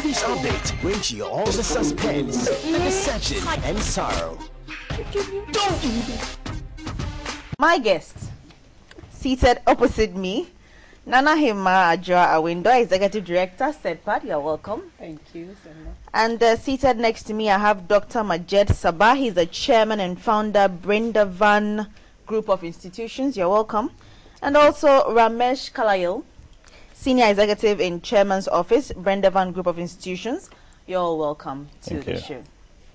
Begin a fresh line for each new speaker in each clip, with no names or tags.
Each update brings you all the suspense, the deception, and sorrow. Don't!
My guest, seated opposite me, Nana Hima Ajwa Awindo, Executive Director, SEDPAD. You're welcome.
Thank you, Sabha.
And seated next to me, I have Dr. Majed Sabha. He's the chairman and founder, Brindavan Group of Institutions. You're welcome. And also Ramesh Kallayil, senior executive in chairman's office, Brindavan Group of Institutions. You're all welcome to the show.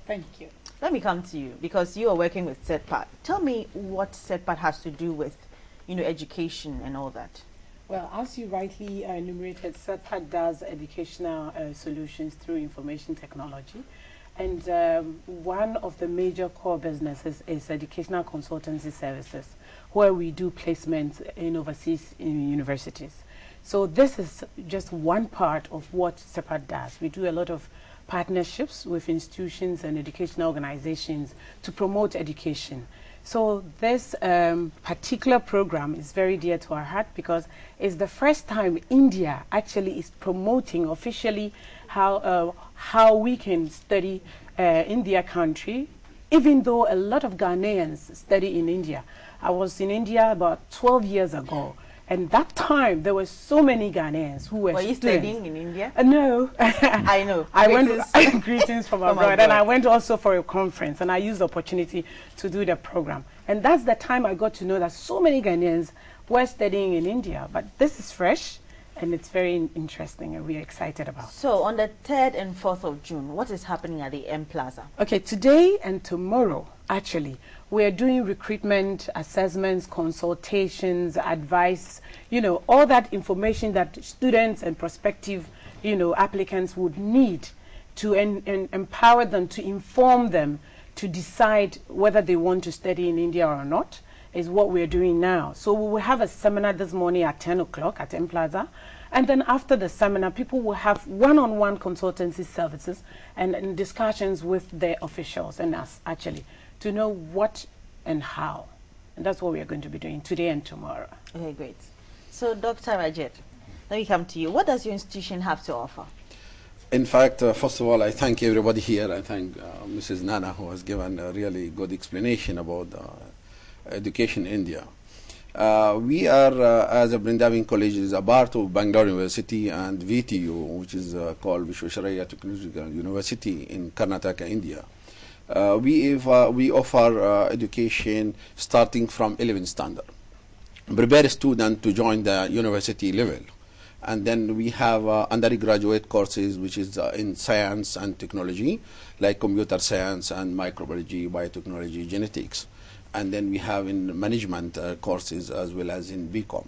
Thank you.
Let me come to you because you are working with SEDPAD. Tell me what SEDPAD has to do with, education and all that.
Well, as you rightly enumerated, SEDPAD does educational solutions through information technology. And one of the major core businesses is educational consultancy services, where we do placements in overseas universities. So this is just one part of what SEDPAD does. We do a lot of partnerships with institutions and educational organizations to promote education. So this particular program is very dear to our heart because it's the first time India actually is promoting officially how we can study in their country, even though a lot of Ghanaians study in India. I was in India about 12 years ago. And that time, there were so many Ghanaians who were
you studying in India?
No.
I know.
I went greetings from abroad. And I went also for a conference. And I used the opportunity to do the program. And that's the time I got to know that so many Ghanaians were studying in India. But this is fresh. And it's very interesting. And we're excited about it.
So on the 3rd and 4th of June, what is happening at the M Plaza?
Okay, today and tomorrow, actually, we are doing recruitment, assessments, consultations, advice, all that information that students and prospective, applicants would need to empower them, to inform them, to decide whether they want to study in India or not, is what we're doing now. So we will have a seminar this morning at 10 o'clock at M Plaza. And then after the seminar, people will have one-on-one consultancy services and discussions with their officials and us, actually, to know what and how. And that's what we are going to be doing today and tomorrow.
Okay, great. So, Dr. Majed, let me come to you. What does your institution have to offer?
In fact, first of all, I thank everybody here. I thank Mrs. Nana, who has given a really good explanation about education in India. We are, as a Brindavan College, is a part of Bangalore University and VTU, which is called Vishwasharaya Technological University in Karnataka, India. We offer education starting from 11th standard. Prepare a student to join the university level. And then we have undergraduate courses, which is in science and technology, like computer science and microbiology, biotechnology, genetics. And then we have in management courses as well as in BCom.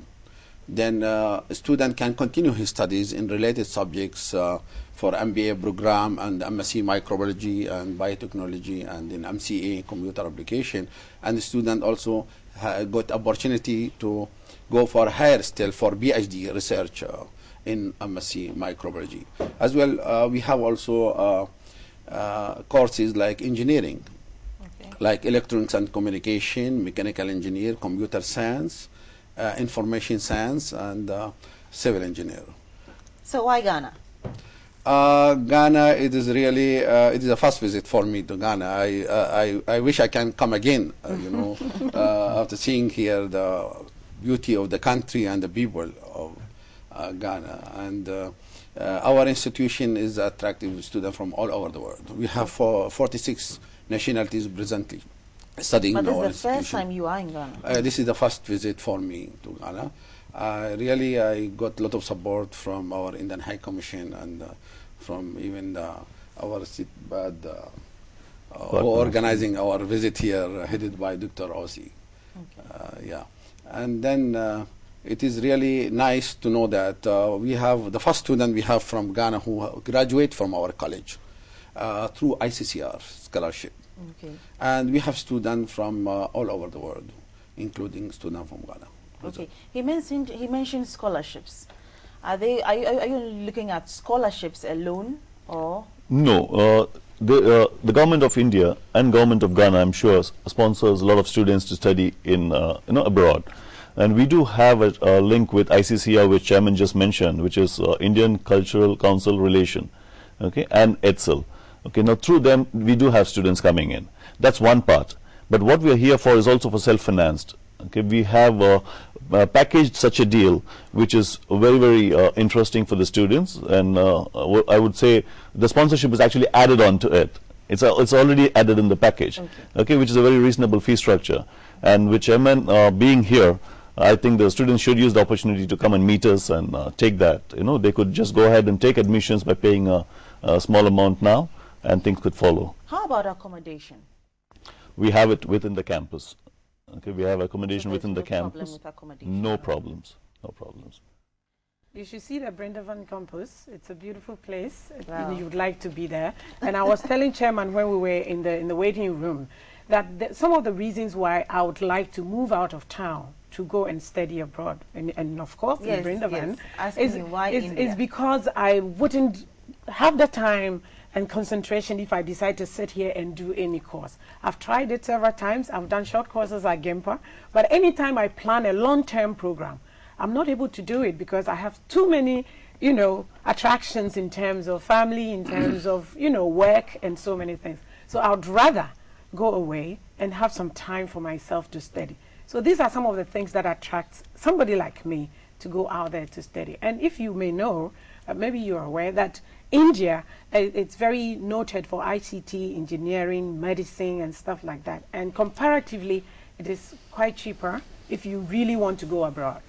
Then a student can continue his studies in related subjects for MBA program and MSc microbiology and biotechnology and in MCA computer application. And the student also got opportunity to go for higher still for PhD research in MSc microbiology. As well, we have also courses like engineering, like electronics and communication, mechanical engineer, computer science, information science, and civil engineer.
So why Ghana?
Ghana, it is really, it is a first visit for me to Ghana. I wish I can come again, after seeing here the beauty of the country and the people of Ghana. And our institution is attractive students from all over the world. We have 46 nationalities presently studying in our institution. But this is the first time
you are in Ghana?
This is the first visit for me to Ghana. I got a lot of support from our Indian High Commission and from even our SEDPAD organizing our visit here, headed by Dr. Osi. Okay. And then it is really nice to know that we have the first student we have from Ghana who graduate from our college through ICCR scholarship. Okay. And we have students from all over the world, including students from Ghana.
Okay. He mentioned scholarships. Are you looking at scholarships alone or?
No. The government of India and government of Ghana, I'm sure, sponsors a lot of students to study in abroad. And we do have a link with ICCR, which Chairman just mentioned, which is Indian Cultural Council Relation. okay, and ETSL. Okay, now through them we do have students coming in. That's one part. But what we are here for is also for self-financed. Okay, we have packaged such a deal which is very, very interesting for the students, and I would say the sponsorship is actually added on to it. It's already added in the package, okay, which is a very reasonable fee structure, and which being here, I think the students should use the opportunity to come and meet us and take that. You know, they could just go ahead and take admissions by paying a small amount now, and things could follow.
How about accommodation?
We have it within the campus. Okay, we have accommodation within the campus. No problems. No problems.
You should see the Brindavan campus. It's a beautiful place.
Wow.
You would like to be there. And I was telling Chairman when we were in the waiting room that some of the reasons why I would like to move out of town to go and study abroad, and of course in Brindavan, is because I wouldn't have the time and concentration if I decide to sit here and do any course. I've tried it several times. I've done short courses at GEMPA, but anytime I plan a long-term program, I'm not able to do it because I have too many, you know, attractions in terms of family, in terms of, you know, work and so many things. So I'd rather go away and have some time for myself to study. So these are some of the things that attract somebody like me to go out there to study. And if you may know, maybe you're aware that India, it's very noted for ICT, engineering, medicine, and stuff like that. And comparatively, it is quite cheaper if you really want to go abroad.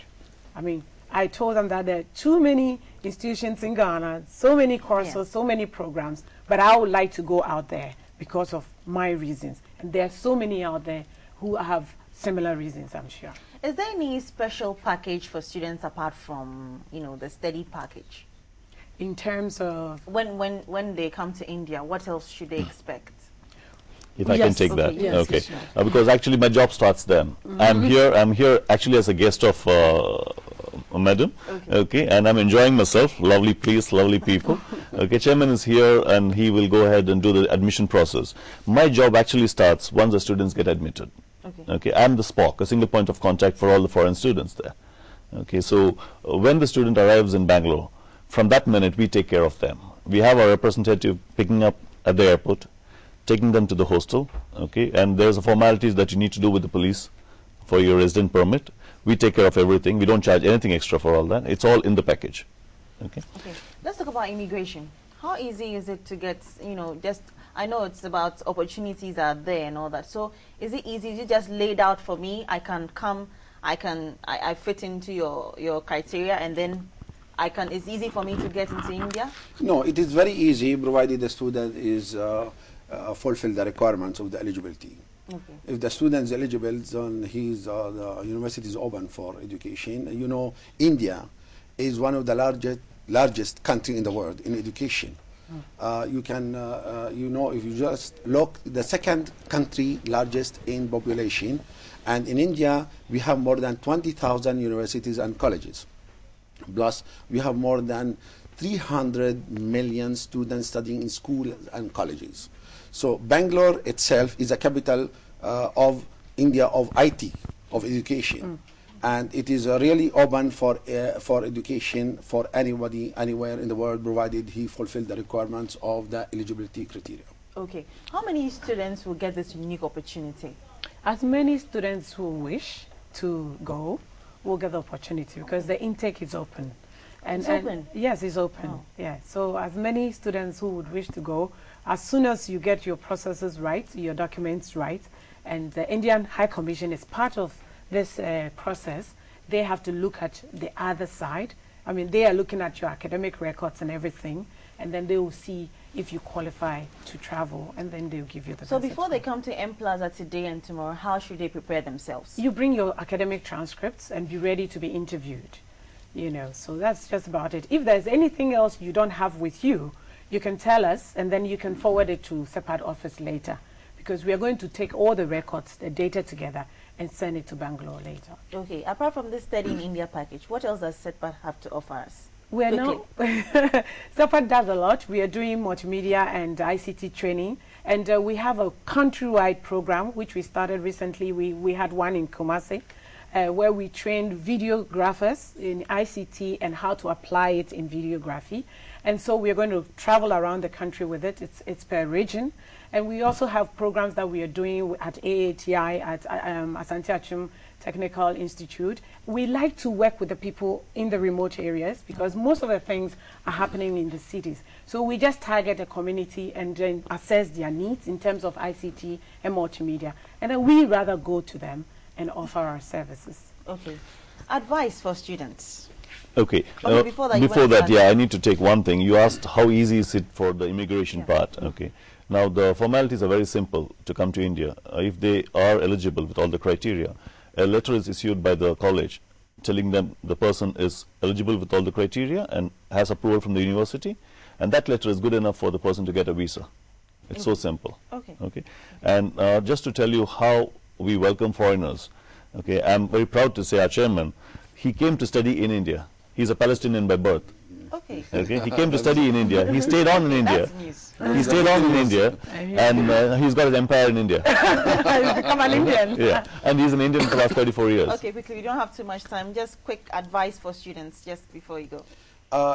I mean, I told them that there are too many institutions in Ghana, so many courses, so many programs, but I would like to go out there because of my reasons. And there are so many out there who have similar reasons, I'm sure.
Is there any special package for students apart from, you know, the study package?
In terms of
when they come to India, what else should they expect?
If I can take that,
yes,
okay.
Sure.
Because actually my job starts then. I'm here actually as a guest of Madam, okay, and I'm enjoying myself. Lovely place, lovely people. Okay, Chairman is here and he will go ahead and do the admission process. My job actually starts once the students get admitted. Okay, I'm the SPOC, a single point of contact for all the foreign students there. Okay, so when the student arrives in Bangalore, from that minute we take care of them. We have our representative picking up at the airport, taking them to the hostel, okay, and there's a formalities that you need to do with the police for your resident permit. We take care of everything. We don't charge anything extra for all that. It's all in the package. Okay.
Okay. Let's talk about immigration. How easy is it to get, you know, just, I know it's about opportunities are there and all that. So is it easy? Is it just laid out for me? I can come, I fit into your criteria, and then it's easy for me to get into India?
No, it is very easy provided the student is fulfill the requirements of the eligibility.
Okay.
If the student is eligible, then the university is open for education. You know, India is one of the largest country in the world in education. You can, you know, if you just look, the second country largest in population, and in India we have more than 20,000 universities and colleges. Plus, we have more than 300 million students studying in schools and colleges. So Bangalore itself is a capital of India of IT, of education. And it is really open for education for anybody, anywhere in the world, provided he fulfills the requirements of the eligibility criteria.
Okay. How many students will get this unique opportunity?
As many students who wish to go will get the opportunity because the intake is open.
It's open?
Yes, it's open. Oh. Yeah. So as many students who would wish to go, as soon as you get your processes right, your documents right, and the Indian High Commission is part of this process, they have to look at the other side. I mean, they are looking at your academic records and everything, and then they will see if you qualify to travel, and then they'll give you the
So before they come to M Plaza today and tomorrow, how should they prepare themselves?
You bring your academic transcripts and be ready to be interviewed. You know, so that's just about it. If there's anything else you don't have with you, you can tell us, and then you can forward it to SEPAD office later, because we are going to take all the records, the data together, and send it to Bangalore later.
Okay. Apart from this Study in India package, what else does SEPAD have to offer us?
We are now, SEPAD does a lot. We are doing multimedia and ICT training, and we have a countrywide program which we started recently. We had one in Kumasi, where we trained videographers in ICT and how to apply it in videography. And so we're going to travel around the country with it. It's per region. And we also have programs that we are doing at AATI, at Asante Achum Technical Institute. We like to work with the people in the remote areas because most of the things are happening in the cities. So we just target a community and then assess their needs in terms of ICT and multimedia. And then we rather go to them and offer our services.
Okay. Advice for students.
Okay.
Before that,
yeah, I need to take one thing. You asked how easy is it for the immigration part. Okay. Now, the formalities are very simple to come to India. If they are eligible with all the criteria, a letter is issued by the college telling them the person is eligible with all the criteria and has approval from the university, and that letter is good enough for the person to get a visa. It's so simple.
Okay.
Okay. And just to tell you how we welcome foreigners, okay, I'm very proud to say our chairman, he came to study in India. He's a Palestinian by birth.
Okay.
Okay. He came to study in India. He stayed on in India.
That's news.
He stayed on in India, and he's got his empire in India.
He's become an Indian.
Yeah, and he's an Indian for the last 34 years.
Okay, quickly, we don't have too much time. Just quick advice for students, just before you go.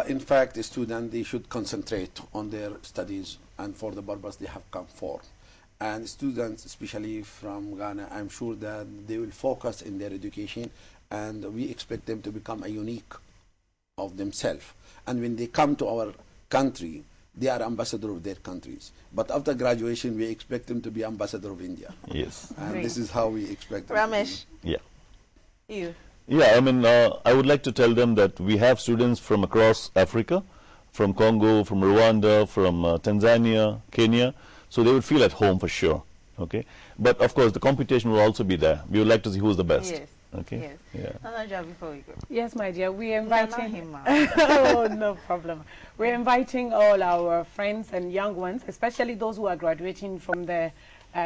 In fact, the student, they should concentrate on their studies and for the purpose they have come for. And students, especially from Ghana, I'm sure that they will focus in their education, and we expect them to become a unique of themselves. And when they come to our country, they are ambassador of their countries. But after graduation, we expect them to be ambassador of India.
Yes.
And
Great.
this is how we expect them.
Ramesh.
Yeah.
You.
Yeah, I mean, I would like to tell them that we have students from across Africa, from Congo, from Rwanda, from Tanzania, Kenya, so they would feel at home for sure. Okay. But of course, the competition will also be there. We would like to see who's the best.
Yes.
Okay.
Yes.
Yeah.
Nanaja, before we go.
Yes, my dear, we are inviting
him.
Oh, no problem. We're inviting all our friends and young ones, especially those who are graduating from the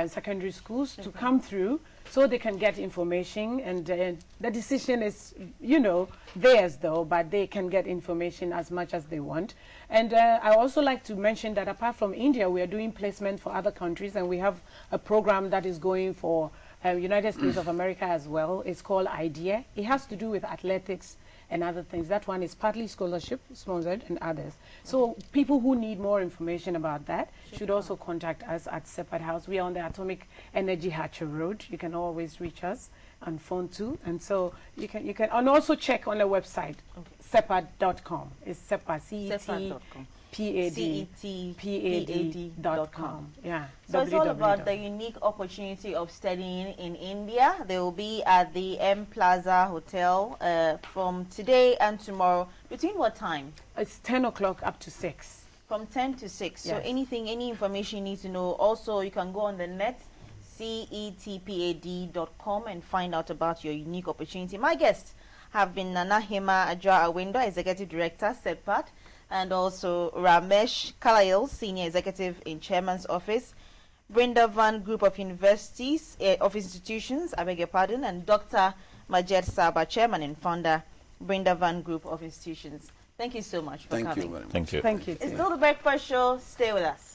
secondary schools, to come through so they can get information. And the decision is, you know, theirs though, but they can get information as much as they want. And I also like to mention that apart from India, we are doing placement for other countries, and we have a program that is going for United States of America as well. It's called IDEA. It has to do with athletics and other things. That one is partly scholarship sponsored and others. So people who need more information about that should also contact us at Sepad House. We are on the Atomic Energy Hatcher Road. You can always reach us on phone too. And so you can and also check on the website, sepad.com. It's Sepad, CETPAD.com. Yeah.
So it's all about the unique opportunity of studying in India. They will be at the M Plaza Hotel from today and tomorrow. Between what time?
It's 10 o'clock up to 6.
From 10 to 6.
Yes.
So any information you need to know. Also, you can go on the net, CETPAD.com, and find out about your unique opportunity. My guests have been Nana Hima Ajwa-Awendo, Executive Director, SEDPAT, and also Ramesh Kallayil, Senior Executive in Chairman's Office, Brindavan Group of Universities, of Institutions, I beg your pardon, and Dr. Majed Sabha, Chairman and Founder, Brindavan Group of Institutions. Thank you so much for coming.
Thank you very much.
Thank you.
Thank you.
It's still the Breakfast Show. Stay with us.